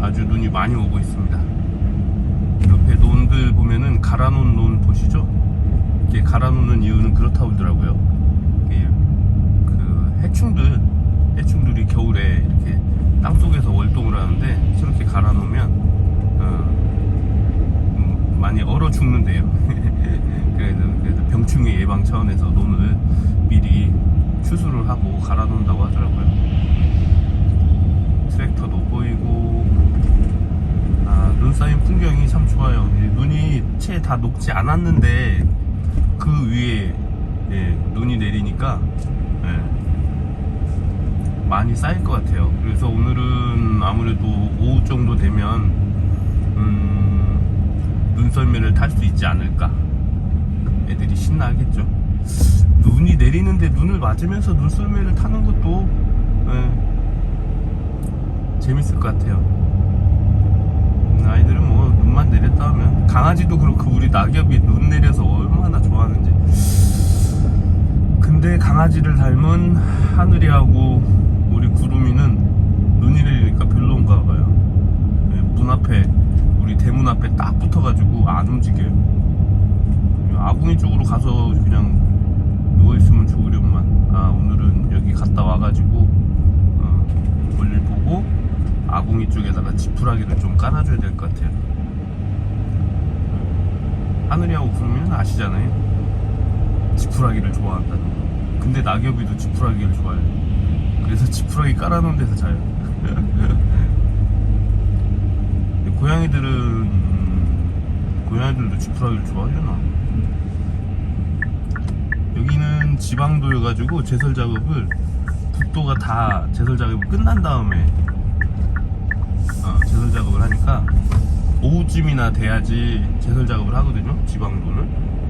아주 눈이 많이 오고 있습니다. 옆에 논들 보면은 갈아놓은 논 보시죠? 이렇게 갈아놓는 이유는 그렇다고 하더라고요. 그 해충들이 겨울에 이렇게 땅속에서 월동을 하는데 저렇게 갈아놓으면 많이 얼어 죽는데요. 그래서 병충해 예방 차원에서 논을 미리 추수를 하고 갈아놓는다고 하더라고요. 트랙터도 보이고, 눈 쌓인 풍경이 참 좋아요. 눈이 채 다 녹지 않았는데 그 위에 눈이 내리니까 많이 쌓일 것 같아요. 그래서 오늘은 아무래도 오후 정도 되면 눈썰매를 탈 수 있지 않을까. 애들이 신나하겠죠. 눈이 내리는데 눈을 맞으면서 눈썰매를 타는 것도 재밌을 것 같아요. 아이들은 뭐 눈만 내렸다 하면, 강아지도 그렇고 우리 낙엽이 눈 내려서 얼마나 좋아하는지. 근데 강아지를 닮은 하늘이하고 우리 구름이는 눈이 내리니까 별론가 봐요. 문 앞에, 우리 대문 앞에 딱 붙어가지고 안 움직여요. 아궁이 쪽으로 가서 그냥 누워있으면 좋으련만. 오늘은 여기 갔다 와가지고 볼일 보고 아궁이 쪽에다가 지푸라기를 좀 깔아줘야 될 것 같아요. 하늘이하고 구름이는 아시잖아요, 지푸라기를 좋아한다는 거. 근데 낙엽이도 지푸라기를 좋아해요. 그래서 지푸라기 깔아놓은 데서 자요. 고양이들도 지푸라기를 좋아하려나? 여기는 지방도여가지고 제설 작업을, 국도가 다 제설 작업이 끝난 다음에 제설 작업을 하니까 오후쯤이나 돼야지 제설 작업을 하거든요, 지방도는.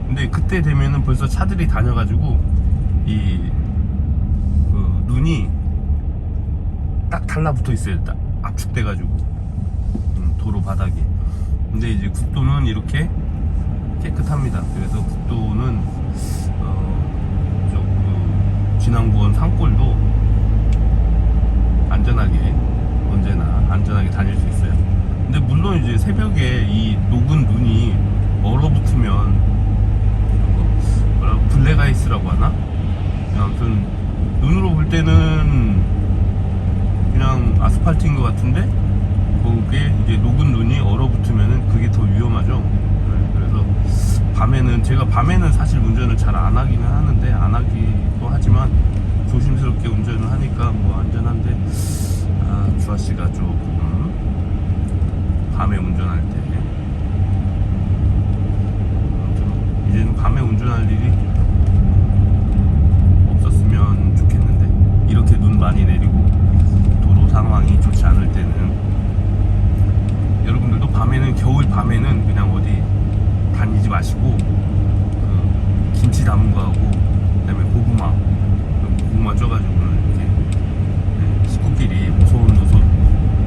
근데 그때 되면은 벌써 차들이 다녀가지고 눈이 딱 달라붙어 있어요. 딱 압축돼가지고 도로 바닥에. 근데 이제 국도는 이렇게 깨끗합니다. 그래서 국도는 진안구원 산골도 안전하게, 언제나 안전하게 다닐 수 있어요. 근데 물론 이제 새벽에 이 녹은 눈이 얼어붙으면 블랙아이스라고 하나? 아무튼 눈으로 볼 때는 그냥 아스팔트인 것 같은데 거기에 이제 녹은 눈이 얼어붙으면은 그게 더 위험하죠. 그래서 제가 밤에는 사실 운전을 잘 안 하기는 하는데, 안 하기도 하지만 조심스럽게 운전을 하니까 뭐 안전한데, 주아씨가 조금 밤에 운전할 때, 이제는 밤에 운전할 일이 없었으면 좋겠는데, 이렇게 눈 많이 내리고 도로 상황이 좋지 않을 때는 여러분들도 밤에는, 겨울 밤에는 그냥 어디 다니지 마시고 김치 담은 거 하고, 그다음에 고구마 쪄가지고는 이렇게 식구끼리 오손도손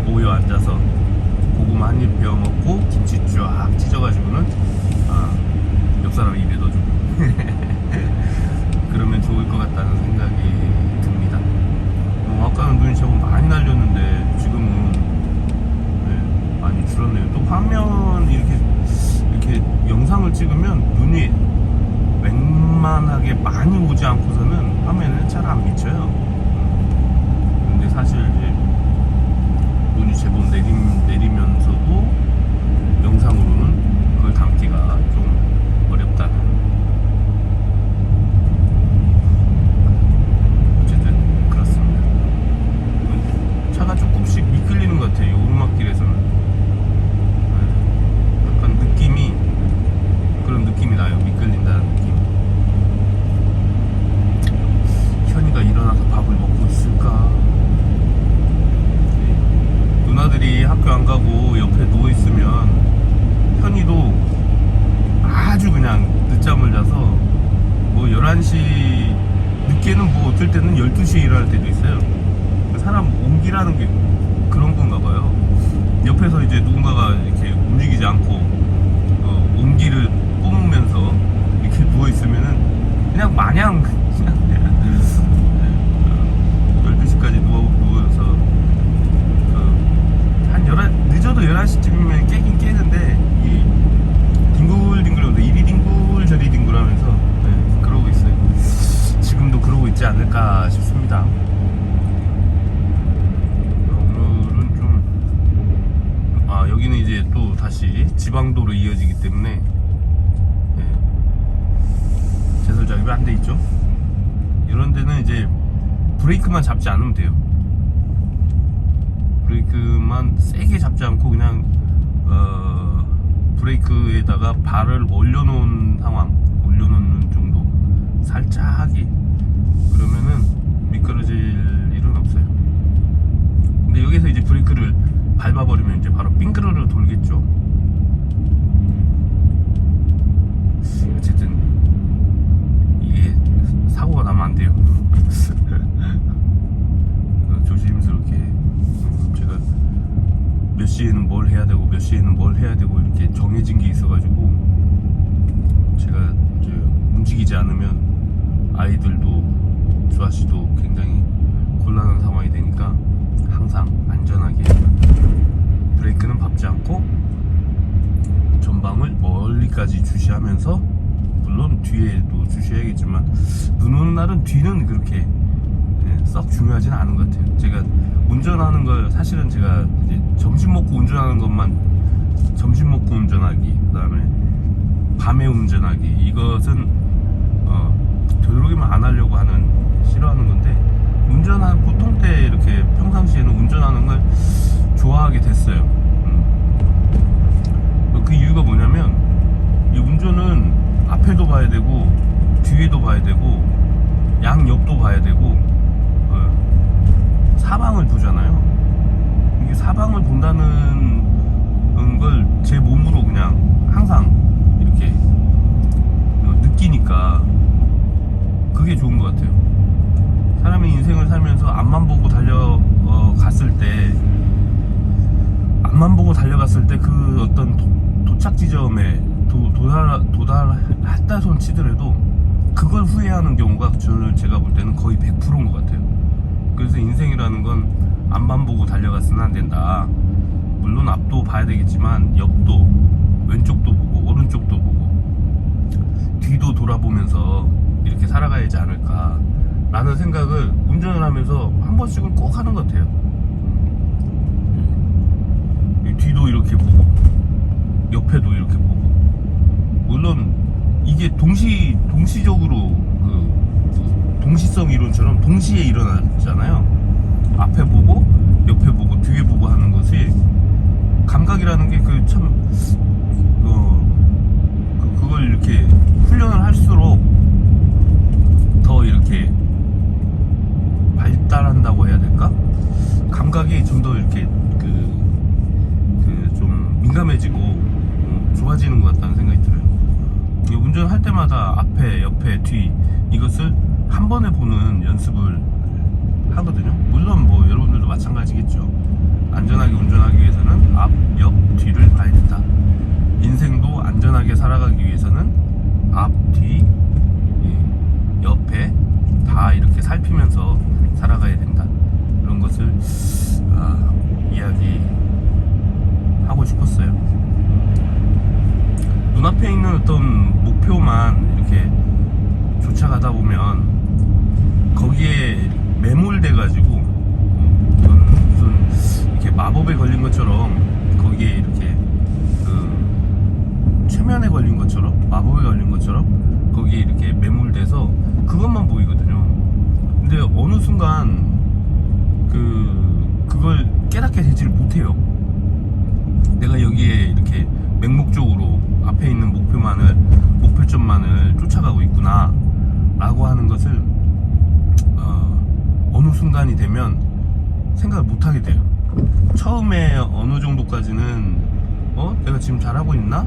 모여 앉아서 고구마 한 입 베어 먹고 김치 쫙 찢어가지고는 옆 사람 입에 넣어주고 그러면 좋을 것 같다는 생각이 듭니다. 아까는 눈이 제법 많이 날렸는데 지금은 많이 줄었네요. 또 화면 이렇게 영상을 찍으면 눈이 웬만하게 많이 오지 않고서는 화면에 잘 안 비쳐요. 근데 사실 이제 눈이 제법 내리면서도 영상으로는 그걸 담기가 좀 어렵다는. 어쨌든 그렇습니다. 차가 조금씩 미끌리는 것 같아요, 이 오르막길에서는. 약간 그런 느낌이 나요. 미끌린다는 느낌. 현이가 일어나서 밥을 먹고 있을까? 누나들이 학교 안 가고 옆에 누워있으면 현이도 아주 그냥 늦잠을 자서 뭐 11시, 늦게는 뭐 어떨 때는 12시에 일어날 때도 있어요. 사람 옹기라는 게 그런 건가 봐요. 옆에서 이제 누군가가 이렇게 움직이지 않고 옹기를 뿜으면서 이렇게 누워있으면은 그냥 마냥 12시까지 누워서 11시쯤이면 깨긴 깨는데 이 뒹굴뒹굴하면서 이리 뒹굴 저리 뒹굴하면서 네, 그러고 있어요. 지금도 그러고 있지 않을까 싶습니다. 오늘은 좀 여기는 이제 또 다시 지방도로 이어지기 때문에 제설 작업이 안 돼 있죠. 이런 데는 이제 브레이크만 잡지 않으면 돼요. 브레이크만 세게 잡지 않고 그냥 브레이크에다가 발을 올려놓은 상황, 올려놓는 정도 살짝이, 그러면은 미끄러질 일은 없어요. 근데 여기서 이제 브레이크를 밟아버리면 이제 바로 삥그르르 돌겠죠. 어쨌든 이게 사고가 나면 안 돼요. 조심스럽게 제가 몇 시에는 뭘 해야 되고 몇 시에는 뭘 해야 되고 이렇게 정해진 게 있어가지고 제가 이제 움직이지 않으면 아이들도 주아씨도 굉장히 곤란한 상황이 되니까 항상 안전하게 브레이크는 밟지 않고 전방을 멀리까지 주시하면서, 물론 뒤에도 주시해야겠지만 눈 오는 날은 뒤는 그렇게 썩 중요하진 않은 것 같아요. 제가 운전하는 걸 사실은 제가 이제 점심 먹고 운전하는 것만, 점심 먹고 운전하기, 그 다음에 밤에 운전하기, 이것은 되도록이면 안 하려고 하는, 싫어하는 건데, 운전하는 보통 때 이렇게 평상시에는 운전하는 걸 좋아하게 됐어요. 그 이유가 뭐냐면 이 운전은 앞에도 봐야 되고 뒤에도 봐야 되고 양옆도 봐야 되고 사방을 보잖아요. 이게 사방을 본다는 걸 제 몸으로 그냥 항상 이렇게 느끼니까 그게 좋은 것 같아요. 사람이 인생을 살면서 앞만 보고 달려갔을 때, 앞만 보고 달려갔을 때 그 어떤 도착 지점에 도달했다 손 치더라도 그걸 후회하는 경우가 제가 볼 때는 거의 100%인 것 같아요. 그래서 인생이라는 건 앞만 보고 달려갔으면 안 된다. 물론 앞도 봐야 되겠지만 옆도, 왼쪽도 보고 오른쪽도 보고 뒤도 돌아보면서 이렇게 살아가야지 않을까 라는 생각을 운전을 하면서 한 번씩은 꼭 하는 것 같아요. 뒤도 이렇게 보고 옆에도 이렇게 보고, 물론 이게 동시적으로 동시성 이론처럼 동시에 일어나잖아요. 앞에 보고 옆에 보고 뒤에 보고 하는 것이 감각이라는 게 그걸 이렇게 훈련을 할수록 더 이렇게 발달한다고 해야 될까? 감각이 좀 더 이렇게 좀 민감해지고 좋아지는 것 같다는 생각이 들어요. 운전할 때마다 앞에, 옆에, 뒤, 이것을 한 번에 보는 연습을 하거든요. 물론 뭐 여러분들도 마찬가지겠죠. 안전하게 운전하기 위해서는 앞, 옆, 뒤를 봐야 된다. 인생도 안전하게 살아가기 위해서는 앞, 뒤, 옆에 다 이렇게 살피면서 살아가야 된다. 그런 것을 이야기하고 싶었어요. 눈앞에 있는 어떤 목표만 이렇게 쫓아가다 보면 거기에 매몰돼 가지고 무슨 이렇게 마법에 걸린 것처럼, 거기에 이렇게 최면에 걸린 것처럼, 마법에 걸린 것처럼 거기에 이렇게 매몰돼서 그것만 보이거든요. 근데 어느 순간 그걸 깨닫게 되지를 못해요. 내가 여기에 이렇게 맹목적으로 앞에 있는 목표점만을 쫓아가고 있구나 라고 하는 것을 어느 순간이 되면 생각을 못하게 돼요. 처음에 어느 정도까지는 내가 지금 잘하고 있나?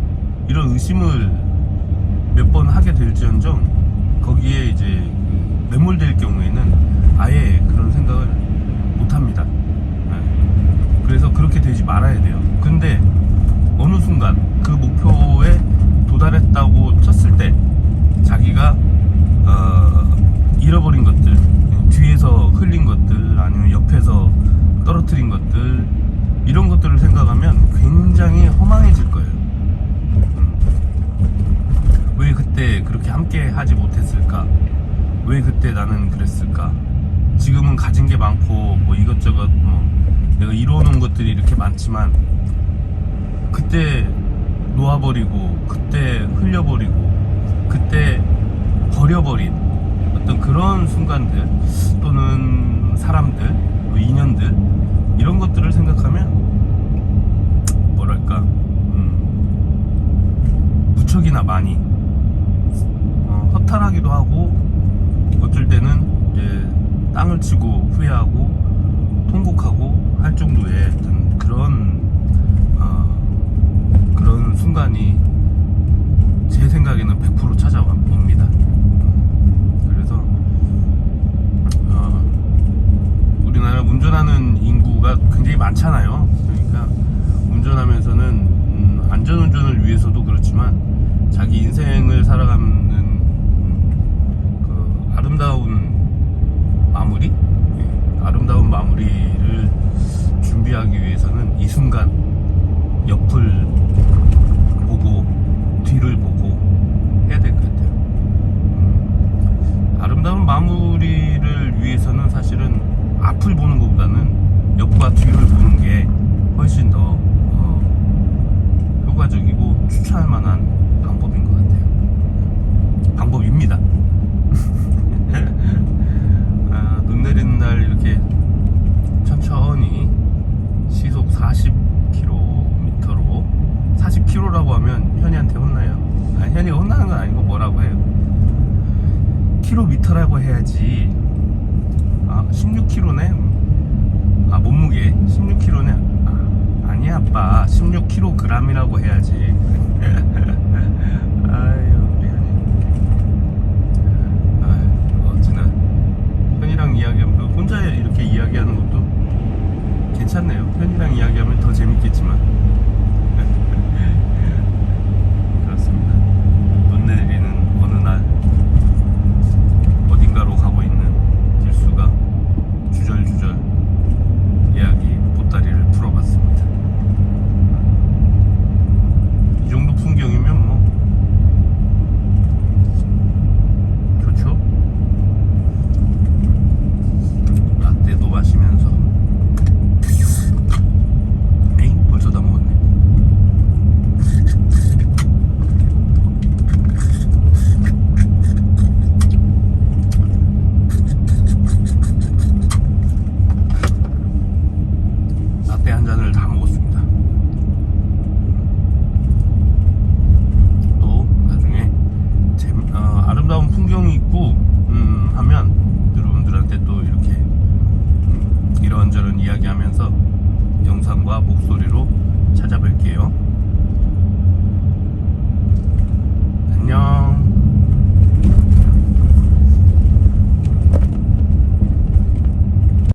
이런 의심을 몇 번 하게 될지언정 거기에 이제 매몰될 경우에는 아예 그런 생각을 못합니다. 그래서 그렇게 되지 말아야 돼요. 근데 어느 순간 그 목표에 도달했다고 쳤을 때 자기가 잃어버린 것들, 뒤에서 흘린 것들, 아니면 옆에서 떨어뜨린 것들, 이런 것들을 생각하면 굉장히 세상이 허망해질 거예요. 왜 그때 그렇게 함께 하지 못했을까? 왜 그때 나는 그랬을까? 지금은 가진 게 많고 뭐 이것저것 뭐 내가 이뤄놓은 것들이 이렇게 많지만 그때 놓아버리고 그때 흘려버리고 그때 버려버린 어떤 그런 순간들 또는 사람들 뭐 인연들 이런 것들을 생각하면 뭐랄까 무척이나 많이 허탈하기도 하고 어쩔 때는 이제 땅을 치고 후회하고 통곡하고 할 정도의 어떤 그런 순간이 제 생각에는 100% 찾아와 봅니다. 그래서 우리나라 운전하는 인구가 굉장히 많잖아요. 그러니까 운전하면서는 안전운전을 위해서도 그렇지만 자기 인생을 살아가는 그 아름다운 마무리? 아름다운 마무리를 준비하기 위해서는 이 순간 옆을 보고 뒤를 보고 해야 될 것 같아요. 아름다운 마무리를 위해서는 사실은 앞을 보는 것보다는 옆과 뒤를 보는 게 훨씬 더 효과적이고 추천할 만한 방법인 것 같아요. 방법입니다. 눈 내리는 날 이렇게 천천히 시속 40km로 40km라고 하면 현이한테 혼나요. 아니, 현이가 혼나는 건 아니고 뭐라고 해요. 킬로미터라고 해야지. 16km네. 몸무게 16kg네. 아니야 아빠 16kg이라고 해야지. 아유 우리 현이. 어찌나 현이랑 이야기하면 혼자 이렇게 이야기하는 것도 괜찮네요. 현이랑 이야기하면 더 재밌겠지만 그렇습니다. 눈 내리는 어느 날 어딘가로 가고 있는 길수가 주절주절 이야기 보따리를 풀어봤습니다. 이 정도 풍경이면 뭐 좋죠? 라떼도 마시면서 에이 벌써 다 먹었네. 라떼 한 잔을 다 먹었습니다. 또 나중에 아름다운 풍경이 있고 하면 여러분들한테 또 이렇게 이런저런 이야기하면서 영상과 목소리로 찾아뵐게요.